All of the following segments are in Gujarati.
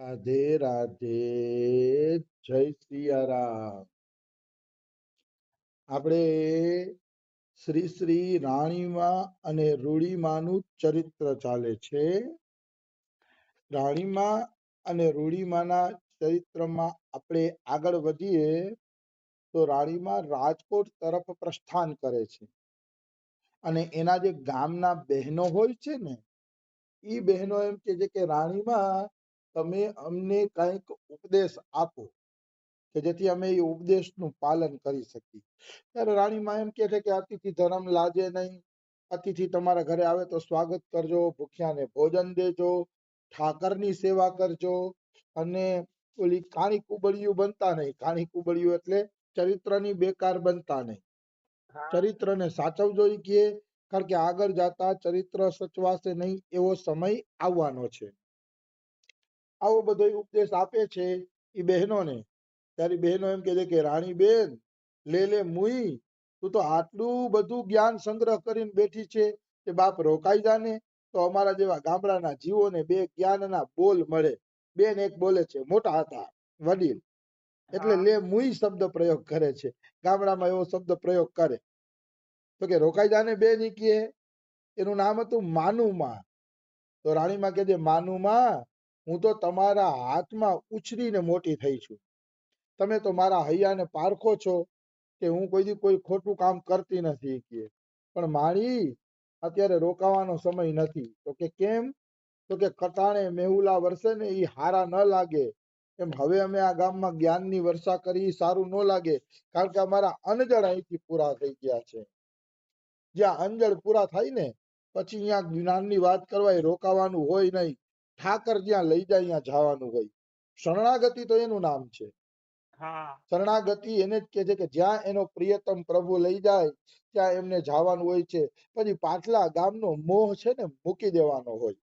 રાધે રાધે, જય સિયારામ. આપણે શ્રી શ્રી રાણીમા અને રૂડીમાનું ચરિત્ર ચાલે છે. રાણીમા અને રૂડીમાના ચરિત્રમાં આપણે આગળ વધીએ તો રાણીમા રાજકોટ તરફ પ્રસ્થાન કરે છે અને એના જે ગામના બહેનો હોય છે ને એ બહેનો એમ કે છે કે રાણીમા તમે અમને કંઈક ઉપદેશ આપો કે જેથી અમે એ ઉપદેશનું પાલન કરી શકીએ. ત્યારે રાણીમા એમ કે છે કે અતિથિ ધર્મ લાજે નહીં, અતિથિ તમારા ઘરે આવે તો સ્વાગત કરજો, ભૂખ્યાને ભોજન દેજો, ઠાકરની સેવા કરજો અને ઓલી કાણી કુબડિયું બનતા નહીં. કાણી કુબડિયું એટલે ચરિત્રની બેકાર બનતા નહીં, ચરિત્રને સાચવજો ઈ કહે, કારણ કે આગળ જતા ચરિત્ર સચવાશે નહીં એવો સમય આવવાનો છે. આવો બધો ઉપદેશ આપે છે એ બહેનોને. ત્યારે બહેનો એમ કે છે કે રાણી બેન લે લે મુઈ, તું તો આટલું બધું જ્ઞાન સંગ્રહ કરીને બેઠી છે કે બાપ રોકાઈ જાને તો અમારા જેવા ગામડાના જીવોને બે જ્ઞાનના બોલ મળે. બેન એક બોલે છે, મોટા હતા વડીલ, એટલે લે મુઈ શબ્દ પ્રયોગ કરે છે. ગામડામાં એવો શબ્દ પ્રયોગ કરે તો કે રોકાઈ જાને બેન ઈ કહે. એનું નામ હતું માનુમા. તો રાણીમાં કે છે માનુમા, હું તો તમારા હાથમાં ઉછરીને મોટી થઈ છું. તમે તો મારા હૈયાને પારખો છો કે હું કોઈ ખોટું કામ કરતી નથી કે. પણ મારી અત્યારે રોકાવાનો સમય નથી. તો કે કેમ? તો કે કટાણે મેહુલા વરસે ને એ હારા ન લાગે એમ હવે અમે આ ગામમાં જ્ઞાનની વર્ષા કરી સારું ન લાગે, કારણ કે અમારા અનજળ અહીંથી પૂરા થઈ ગયા છે. જ્યાં અંજળ પૂરા થાય ને પછી અહીંયા જ્ઞાનની વાત કરવા એ રોકાવાનું હોય નહીં. ઠાકર જ્યાં લઈ જાય ત્યાં જવાનું હોય. શરણાગતિ તો એનું નામ છે. શરણાગતિ એને જ કહે છે કે જ્યાં એનો પ્રિયતમ પ્રભુ લઈ જાય ત્યાં એમને જવાનું હોય છે. પછી પાછલા ગામનો મોહ છે ને મૂકી દેવાનો હોય.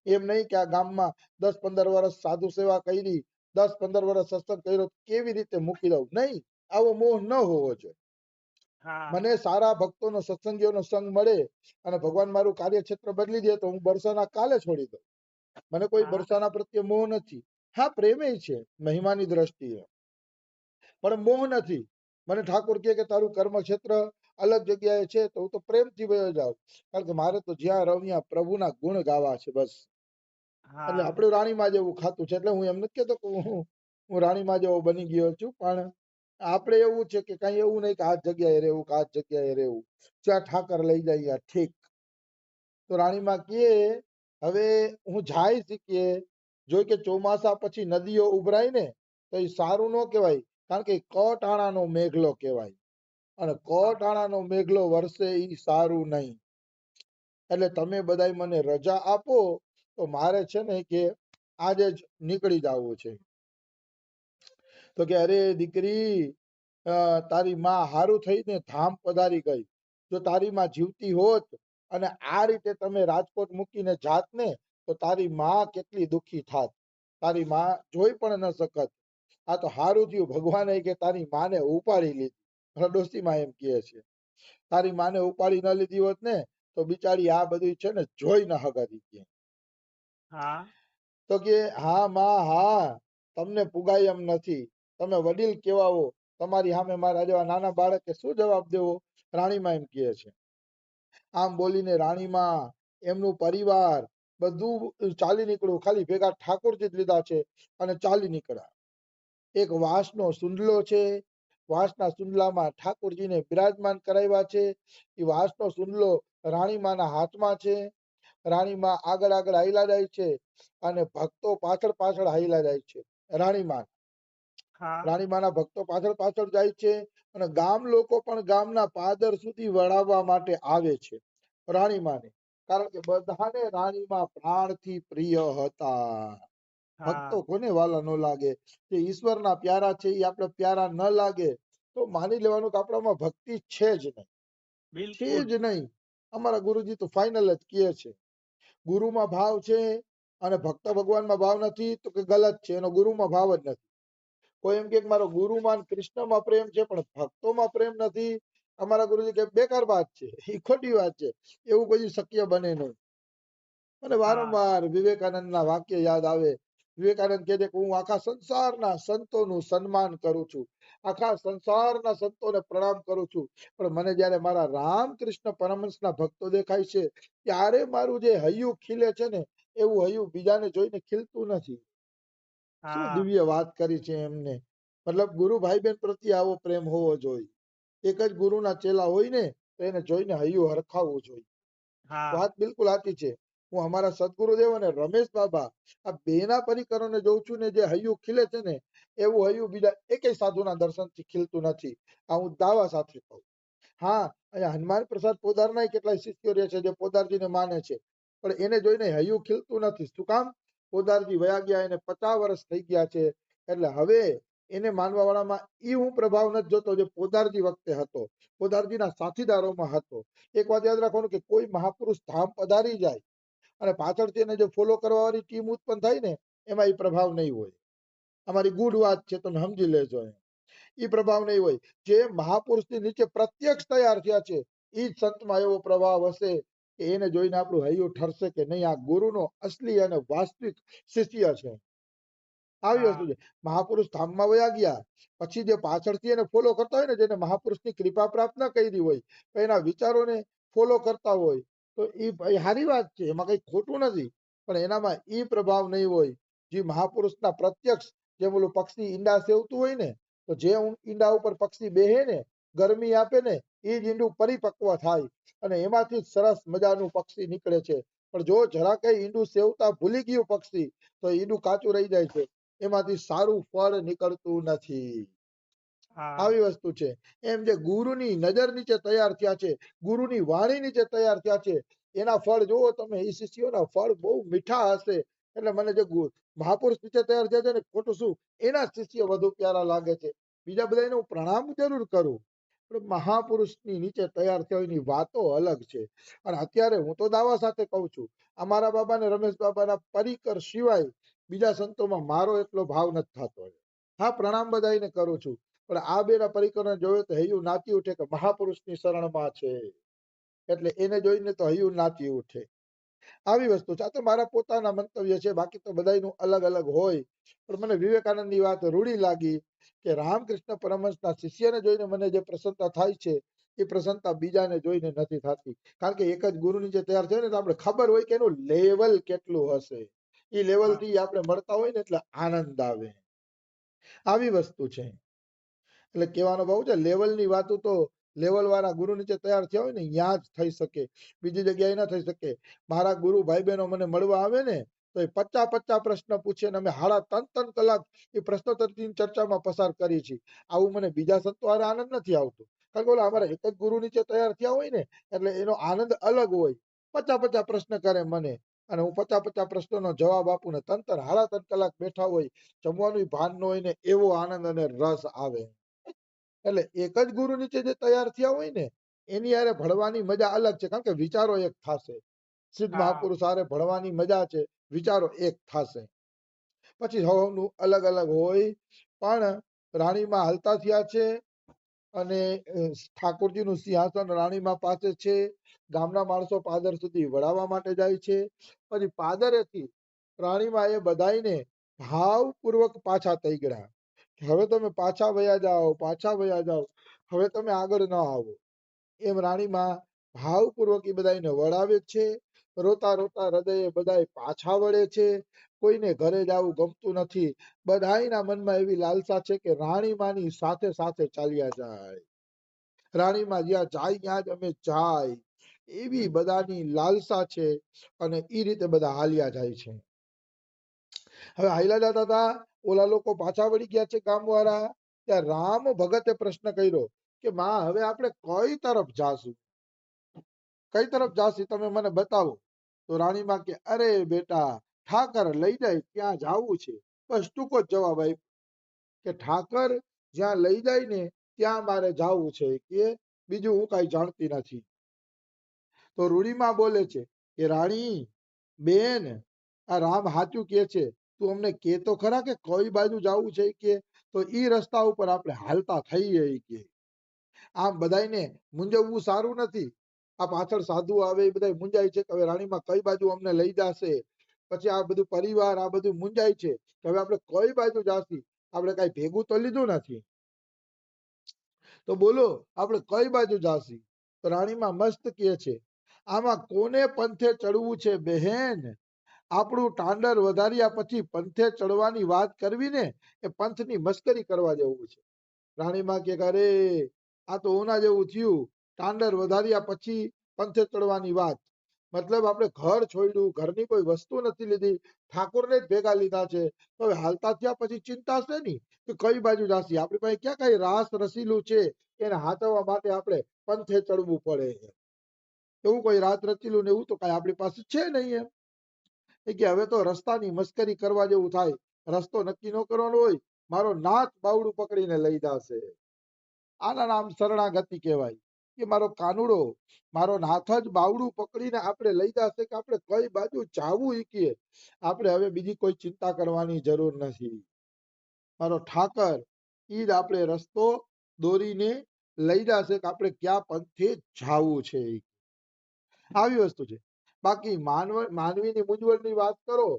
એમ નહીં કે આ ગામમાં 10-15 વર્ષ સાધુ સેવા કરી, 10-15 વર્ષ સત્સંગ કર્યો, કેવી રીતે મૂકી દઉં? નહીં, આવો મોહ ન હોવો જોઈએ. મને સારા ભક્તોનો સત્સંગીઓનો સંગ મળે અને ભગવાન મારું કાર્યક્ષેત્ર બદલી દે તો હું બરસાના કાલે છોડી દઉં. મને કોઈ બરસાના પ્રત્યે મોહ નથી. હા, પ્રેમે છે મહિમાની દ્રષ્ટિએ, પણ મોહ નથી. મને ઠાકોર કહે કે તારું કર્મક્ષેત્ર અલગ જગ્યાએ છે તો હું તો પ્રેમથી વયો જાઉં, કારણ કે મારે તો જ્યાં રહું ત્યાં પ્રભુના ગુણ ગાવા છે બસ. એટલે આપણું રાણીમાં જેવું ખાતું છે. એટલે હું એમ નથી કહેતો કે હું રાણીમાં જેવો બની ગયો છું, પણ આપણે એવું છે કે કઈ એવું નહીં કે આ જગ્યાએ રહેવું કે આ જગ્યાએ રહેવું, જ્યાં ઠાકર લઈ જાય ત્યાં ઠીક. તો રાણીમાં કહે હવે હું જાય શીખીએ. જો કે ચોમાસા પછી નદીઓ ઉભરાય ને તો એ સારું ન કહેવાય, કારણ કે કટાણાનો મેઘલો કહેવાય અને કટાણાનો મેઘલો વરસે એ સારું નહીં. એટલે તમે બધાય મને રજા આપો તો મારે છે ને કે આજે જ નીકળી જવું છે. તો કે અરે દીકરી, તારી માં હારું થઈને ધામ પધારી ગઈ. જો તારી માં જીવતી હોત અને આ રીતે તમે રાજકોટ મૂકીને જાત ને તો તારી માં કેટલી દુખી થાત. તારી માં જોઈ પણ ન શકત. આ તો હારું થયું ભગવાને કે તારી માને ઉપાડી લીધી. ડોશીમાં એમ કહે છે તારી માને ઉપાડી ન લીધી હોત ને તો બિચારી આ બધું છે ને જોઈ ન હગાતી કે. તો કે હા માં હા, તમને પુગાય એમ નથી. તમે વડીલ કેવાઓ, તમારી સામે મારા જેવા નાના બાળકે શું જવાબ દેવો? રાણીમાં એમ કહે છે. આમ બોલીને રાણીમાં એમનું પરિવાર બધું ચાલી નીકળ્યું. ખાલી ભેગા ઠાકોરજી જ લીધા છે અને ચાલી નીકળ્યા. એક વાંસનો સુંડલો છે, વાંસના સુંડલામાં ઠાકોરજીને બિરાજમાન કરાવ્યા છે. એ વાંસનો સુંડલો રાણીમાના હાથમાં છે. રાણીમાં આગળ આગળ હાઈલા જાય છે અને ભક્તો પાછળ પાછળ હાઈલા જાય છે. રાણીમાના ભક્તો પાછળ પાછળ જાય છે અને ગામ લોકો પણ ગામના પાદર સુધી વળાવવા માટે આવે છે રાણીમાને, કારણ કે બધાને રાણીમાં પ્રાણથી પ્રિય હતા. ભક્તો કોને વાલા ન લાગે? જે ઈશ્વરના પ્યારા છે એ આપણે પ્યારા ન લાગે તો માની લેવાનું કે આપણામાં ભક્તિ છે જ નહીં, છે જ નહીં. અમારા ગુરુજી તો ફાઇનલ જ કહે છે ગુરુમાં ભાવ છે અને ભક્ત ભગવાનમાં ભાવ નથી તો કે ગલત છે, એનો ગુરુમાં ભાવ જ નથી. કોઈ એમ કે મારો ગુરુમાં કૃષ્ણમાં પ્રેમ છે પણ ભક્તોમાં પ્રેમ નથી, અમારા ગુરુજી કે બેકાર વાત છે, એ ખોટી વાત છે, એવું કોઈ શક્ય બને નહીં. અને વારંવાર વિવેકાનંદના વાક્ય યાદ આવે. વિવેકાનંદ કહે છે કે હું આખા સંસારના સંતોનું સન્માન કરું છું, આખા સંસારના સંતોને પ્રણામ કરું છું, પણ મને જયારે મારા રામકૃષ્ણ પરમહંસના ભક્તો દેખાય છે ત્યારે મારું જે હૈયું ખીલે છે ને એવું હૈયું બીજાને જોઈને ખીલતું નથી. શું હા દિવ્ય વાત કરી છે એમને. મતલબ ગુરુ ભાઈ બહેન પ્રત્યે આવો પ્રેમ હોવો જોઈએ. એક જ ગુરુના ચેલા હોય ને તો એને જોઈને હૈયું હરખાવવું જોઈએ. હા વાત બિલકુલ સાચી છે. હું અમારા સદગુરુદેવ અને રમેશ બાબા આ બેના પરિકરોને જોઉં છું ને જે હૈયું ખીલે છે ને એવું હૈયું બીજા એકેય સાધુના દર્શનથી ખીલતું નથી. આ હું દાવા સાથે કહું. હા, અહીંયા હનુમાન પ્રસાદ પોદારના કેટલાય શિષ્યો રહે છે જે પોદારજીને માને છે, પણ એને જોઈને હૈયું ખીલતું નથી. શું કામ? પોદારજી વયા ગયા, એને 50 વર્ષ થઈ ગયા છે, એટલે હવે એને માનવા વાળામાં ઈ હું પ્રભાવ નથી જોતો જે પોદારજી વખતે હતો, પોદારજીના સાથીદારોમાં હતો. એક વાત યાદ રાખવાનું કે કોઈ મહાપુરુષ ધામ પધારી જાય અને પાછળથી એને જો ફોલો કરવા વાળી ટીમ ઉત્પન્ન થાય ને એમાં એ પ્રભાવ નહીં હોય. અમારી ગુડ વાત છે, તમે સમજી લેજો. એ પ્રભાવ નહીં હોય. જે મહાપુરુષની નીચે પ્રત્યક્ષ તૈયાર થયા છે એ જ સંતમાં એવો પ્રભાવ હશે કે એને જોઈને આપણું હૈયું ઠરશે કે નહીં આ ગુરુનો અસલી અને વાસ્તવિક શિષ્ય છે. આવી હા વસ્તુ છે. મહાપુરુષ ધામમાં વયા ગયા પછી જે પાછળથી એને ફોલો કરતા હોય ને જેને મહાપુરુષની કૃપા પ્રાપ્ત ન કરી હોય તો એના વિચારોને ફોલો કરતા હોય તો એ સારી વાત છે, એમાં કઈ ખોટું નથી, પણ એનામાં એ પ્રભાવ નહીં હોય જે મહાપુરુષના પ્રત્યક્ષ. જેમ ઓલું પક્ષી ઈંડા સેવતું હોય ને તો જે ઈંડા ઉપર પક્ષી બેહે ને ગરમી આપે ને એ જ ઈંડું પરિપક્વ થાય અને એમાંથી સરસ મજાનું પક્ષી નીકળે છે. પણ જો જરા કઈ ઈંડું સેવતા ભૂલી ગયું પક્ષી તો ઈંડું કાચું રહી જાય છે, એમાંથી સારું ફળ નીકળતું નથી. હા આવી વસ્તુ છે. એમ જે ગુરુની નજર નીચે તૈયાર થયા છે, ગુરુની વાણી નીચે તૈયાર થયા છે, એના ફળ જોવો તમે. એ શિષ્યોના ફળ બહુ મીઠા હશે. એટલે મને જે મહાપુરુષ નીચે તૈયાર થયા છે ને ખોટું શું, એના શિષ્ય વધુ પ્યારા લાગે છે. બીજા બધા એને હું પ્રણામ જરૂર કરું, પણ મહાપુરુષની નીચે તૈયાર થયા એની વાતો અલગ છે. અને અત્યારે હું તો દાવા સાથે કહું છું અમારા બાબા ને રમેશ બાબાના પરિકર સિવાય બીજા સંતોમાં મારો એટલો ભાવ નથી થતો. હા, પ્રણામ બધાને કરું છું, પણ આ બેના પરિકરને જોયો તો હૈયું નાચી ઉઠે કે મહાપુરુષની શરણમાં છે, એટલે એને જોઈને તો હૈયું નાચી ઉઠે. આવી વસ્તુ છે. આ તો મારા પોતાના મંતવ્ય છે, બાકી તો બધાનું અલગ અલગ હોય. પણ મને વિવેકાનંદની વાત રૂડી લાગી કે રામકૃષ્ણ પરમહંસના શિષ્યને જોઈને મને જે પ્રસન્નતા થાય છે એ પ્રસન્નતા બીજાને જોઈને નથી થતી. કારણ કે એક જ ગુરુ નીચે તૈયાર થયો ને તો આપણે ખબર હોય કે એનું લેવલ કેટલું હશે. એ લેવલ હા થી આપણે મળતા હોય ને એટલે આનંદ આવે. આવી વસ્તુ છે. એટલે કહેવાનો ભાવ છે લેવલની વાતો તો લેવલ વાળા ગુરુ નીચે તૈયાર થયા હોય ને ત્યાં જ થઈ શકે, બીજી જગ્યાએ ના થઈ શકે. મારા ગુરુ ભાઈ બહેનો મને મળવા આવે ને તો એ 50 પ્રશ્ન પૂછે ને અમે 3.5 કલાક એ પ્રશ્નોત્તરીની ચર્ચામાં પસાર કરી છે. આવું મને બીજા સંતો હારે આનંદ નથી આવતો. કારણ કે અમારા એક જ ગુરુ નીચે તૈયાર થયા હોય ને એટલે એનો આનંદ અલગ હોય. 50 પ્રશ્ન કરે મને અને હું 50 પ્રશ્નોનો જવાબ આપું ને 3.5 કલાક બેઠા હોય, જમવાનું ભાન ન હોય ને એવો આનંદ અને રસ આવે. એટલે એક જ ગુરુ નીચે જે તૈયાર થયા હોય ને એની હારે ભણવાની મજા અલગ છે, કારણ કે વિચારો એક થશે. સિદ્ધ હા મહાપુરુષ હારે ભણવાની મજા છે, વિચારો એક થશે. પછી સૌનું અલગ અલગ હોય, પણ રાણીમાં હાલતા થયા છે અને ઠાકોરજીનું સિંહાસન રાણીમાં પાસે છે. ગામના માણસો પાદર સુધી વળાવવા માટે જાય છે. પછી પાદરેથી રાણીમાં એ બધાયને ભાવપૂર્વક પાછા થઈ ગયા. હવે તમે પાછા વયા જાઓ, પાછા વયા જાઓ, હવે તમે આગળ ન આવો. એમ રાણીમાં ભાવપૂર્વક એ બધાને વળાવે છે. રોતા રોતા હૃદયે બધાય પાછા વળે છે. કોઈને ઘરે જવું ગમતું નથી. બધાયના મનમાં એવી લાલસા છે કે રાણીમાની સાથે સાથે ચાલ્યા જાય. રાણીમાં જ્યાં જાય ત્યાં જ અમે જાય એવી બધાની લાલસા છે અને એ રીતે બધા હાલ્યા જાય છે. હવે હાઈલા જતા હતા, ઓલા લોકો પાછા વળી ગયા છે ગામ વાળા. ત્યાં રામ ભગતે પ્રશ્ન કર્યો કે માં હવે આપણે કઈ તરફ જાશું, કઈ તરફ જાશું તમે મને બતાવો. તો રાણીમાં કે અરે બેટા ઠાકર લઈ જાય ત્યાં જાવું છે. બસ ટૂંકો જ જવાબ આપ્યો કે ઠાકર જ્યાં લઈ જાય ને ત્યાં મારે જાવું છે, કે બીજું હું કઈ જાણતી નથી. તો રૂડીમાં બોલે છે કે રાણી બેન આ રામ હાચું કે છે, તું અમને કે તો ખરા કે કઈ બાજુ જવું છે. કે તો ઈ રસ્તા ઉપર આપણે હાલતા થઈએ કે આમ બધાને મૂંઝવવું સારું નથી. આ પાછળ સાધુ આવે એ બધા મૂંઝાય છે કે હવે રાણીમાં કઈ બાજુ અમને લઈ જશે. પછી આ બધું પરિવાર આ બધું મુંજાય છે કે હવે આપણે કઈ બાજુ જાસી, આપણે કઈ ભેગું તો લીધું નથી, તો બોલો આપણે કઈ બાજુ જાસી? તો રાણીમાં મસ્ત કહે છે, આમાં કોને પંથે ચડવું છે બહેન? આપણું ટાંડર વધાર્યા પછી પંથે ચડવાની વાત કરવી ને એ પંથની મસ્કરી કરવા જેવું છે. રાણીમાં કે અરે આ તો ઓના જેવું થયું, ટાંડર વધાર્યા પછી પંથે ચડવાની વાત. મતલબ આપણે ઘર છોડ્યું, ઘરની કોઈ વસ્તુ નથી લીધી, ઠાકોરને જ ભેગા લીધા છે, તો હવે હાલતા થયા પછી ચિંતા છે ની કે કઈ બાજુ જાસી. આપણી પાસે ક્યાં કઈ રાસ રસીલું છે એને હાથવવા માટે આપણે પંથે ચડવું પડે? એવું કોઈ રાત રચીલું ને એવું તો કઈ આપણી પાસે છે નહીં એમ. કે હવે તો રસ્તાની મસ્કરી કરવા જેવું થાય, રસ્તો નક્કી ન કરવાનો હોય, મારો નાથ બાવડું પકડીને લઈ જાશે. આના નામ શરણાગતિ કહેવાય કે મારો કાનુડો, મારો નાથ જ બાવડું પકડીને આપણે લઈ જશે કે આપણે કઈ બાજુ જાવું ઈકીએ. આપણે હવે બીજી કોઈ ચિંતા કરવાની જરૂર નથી. મારો ઠાકર ઈ જ આપણે રસ્તો દોરીને લઈ જશે કે આપણે ક્યાં પંથે જાવું છે. આવી વસ્તુ છે. બાકી માનવીની મૂંઝવણની વાત કરો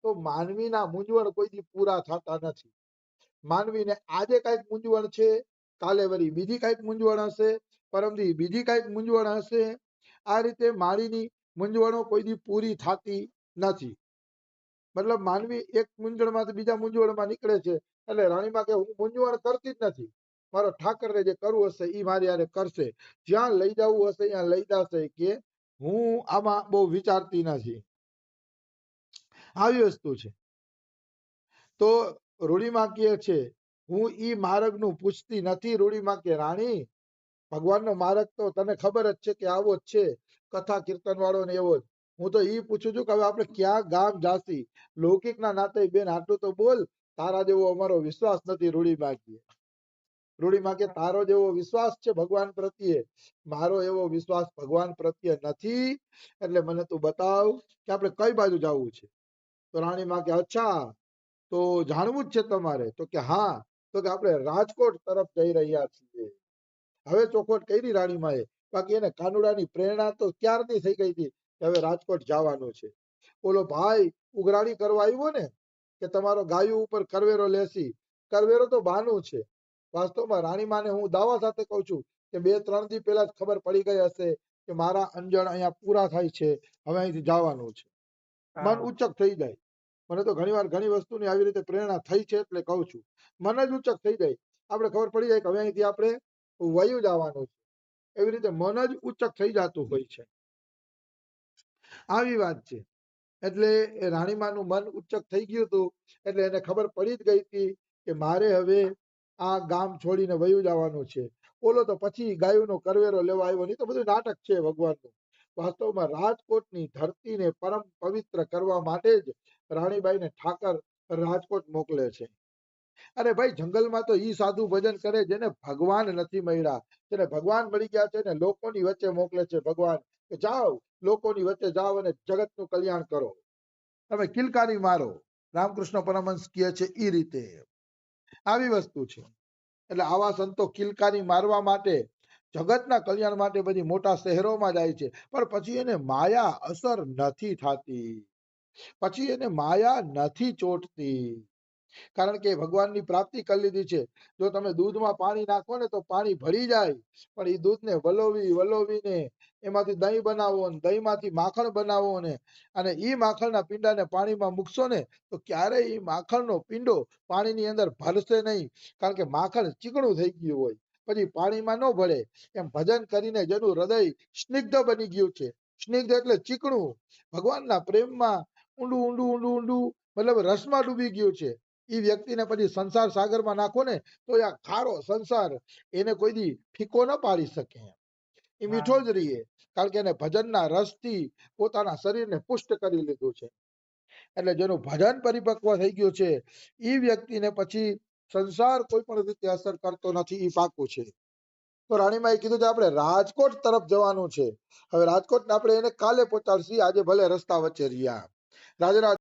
તો માનવીના મૂંઝવણ કોઈથી પૂરા થતા નથી. માનવીને આજે કઈક મૂંઝવણ છે, કાલે વળી બીજી કઈક મૂંઝવણ હશે, પરમદી બીજી કઈક મૂંઝવણ હશે. આ રીતે માનવીની મૂંઝવણો કોઈથી પૂરી થતી નથી. મતલબ માનવી એક મૂંઝવણમાંથી બીજા મૂંઝવણમાં નીકળે છે. એટલે રાણીમાં કે હું મૂંઝવણ કરતી જ નથી, મારો ઠાકરને જે કરવું હશે એ મારી હારે કરશે, જ્યાં લઈ જવું હશે ત્યાં લઈ જશે, કે હું આમાં બહુ વિચારતી નથી. આવી વસ્તુ છે. તો રૂડીમાં કહે છે, હું ઈ માર્ગનું પૂછતી નથી. રૂડીમાં કે રાણી, ભગવાનનો માર્ગ તો તને ખબર જ છે કે આવો જ છે, કથા કીર્તન વાળો ને એવો જ. હું તો ઈ પૂછું છું કે હવે આપણે ક્યાં ગામ જાસી? લૌકિકના નાતે બેન આટલું તો બોલ, તારા જેવો અમારો વિશ્વાસ નથી. રૂડીમાં કે, રૂડીમાં કે તારો જેવો વિશ્વાસ છે ભગવાન પ્રત્યે, મારો એવો વિશ્વાસ ભગવાન પ્રત્યે નથી. એટલે મને તું બતાવ કે આપણે કઈ બાજુ જવું છે. તો રાણીમાં કે અચ્છા, તો જાણવું જ છે તમારે? તો કે હા. તો કે આપણે રાજકોટ તરફ જઈ રહ્યા છીએ. હવે ચોખવટ કરી રાણીમાએ. બાકી એને કાનુડાની પ્રેરણા તો ક્યારની થઈ ગઈ હતી કે હવે રાજકોટ જવાનું છે. ઓલો ભાઈ ઉઘરાણી કરવા આવ્યો ને કે તમારો ગાયું ઉપર કરવેરો લેસી, કરવેરો તો બાનું છે. વાસ્તવમાં રાણીમાને હું દાવા સાથે કહું છું કે 2-3 દી પહેલા જ ખબર પડી ગઈ હશે કે મારા અંજણ અહીંયા પૂરા થાય છે, હવે અહીંથી જવાનું છે. મન ઉચક થઈ જાય. મને તો ઘણીવાર ઘણી વસ્તુની આવી રીતે પ્રેરણા થઈ છે એટલે કહું છું. મન જ ઉચક થઈ જાય. આપણે ખબર પડી જાય કે હવે અહીંથી આપણે વયું જવાનું છે. એવી રીતે મન જ ઉચક થઈ જતું હોય છે. આવી વાત છે. એટલે રાણીમાનું મન ઉચક થઈ ગયું હતું. એટલે એને ખબર પડી જ ગઈ હતી કે મારે હવે આ ગામ છોડીને વયું જવાનું છે. ઓલો તો પછી ગાયોનો કરવેરો લેવા આવ્યો. નહીં તો બધું નાટક છે ભગવાનનું. વાસ્તવમાં રાજકોટની ધરતીને પરમ પવિત્ર કરવા માટે જ રાણીબાઈને ઠાકર રાજકોટ મોકલે છે. અરે ભાઈ, જંગલમાં તો ઈ સાધુ ભજન કરે જેને ભગવાન નથી મળ્યા. જેને ભગવાન મળી ગયા છે ને લોકોની વચ્ચે મોકલે છે ભગવાન કે જાઓ, લોકોની વચ્ચે જાઓ અને જગતનું કલ્યાણ કરો, તમે કિલકારી મારો. રામકૃષ્ણ પરમહંસ કહે છે ઈ રીતે. આવી વસ્તુ છે. એટલે આવા સંતો કિલકારી મારવા માટે, જગતના કલ્યાણ માટે બધી મોટા શહેરોમાં જાય છે, પણ પછી એને માયા અસર નથી થતી, પછી એને માયા નથી ચોટતી. કારણ કે ભગવાનની પ્રાપ્તિ કરી લીધી છે. જો તમે દૂધમાં પાણી નાખો ને તો પાણી ભળી જાય, પણ એ દૂધને વલોવીને એમાંથી દહીં બનાવો ને દહીંમાંથી માખણ બનાવો ને, અને ઈ માખણના પીંડાને પાણીમાં મૂકશો ને તો ક્યારેય ઈ માખણનો પીંડો પાણીની અંદર ભરશે નહીં, કારણ કે માખણ ચીકણું થઈ ગયું હોય, પછી પાણીમાં ન ભળે. એમ ભજન કરીને જેનું હૃદય સ્નિગ્ધ બની ગયું છે, સ્નિગ્ધ એટલે ચીકણું, ભગવાનના પ્રેમમાં ઊંડું ઊંડું ઊંડું ઊંડું મતલબ રસમાં ડૂબી ગયું છે, એ વ્યક્તિને પછી સંસાર સાગરમાં નાખો ને તો આ ખારો સંસાર એને કોઈ દી ફીકો ન પાડી શકે. એ મીઠો જ રહીએ, કારણ કે એને ભજનના રસથી પોતાના શરીરને પુષ્ટ કરી લીધું છે. એટલે જેનું ભજન પરિપક્વ થઈ ગયું છે એ વ્યક્તિને પછી સંસાર કોઈ પણ રીતે અસર કરતો નથી, એ પાકું છે. તો રાણીમાએ કીધું કે આપણે રાજકોટ તરફ જવાનું છે. હવે રાજકોટ આપણે એને કાલે પહોંચાડશી, આજે ભલે રસ્તા વચ્ચે રહ્યા. રાજરાજ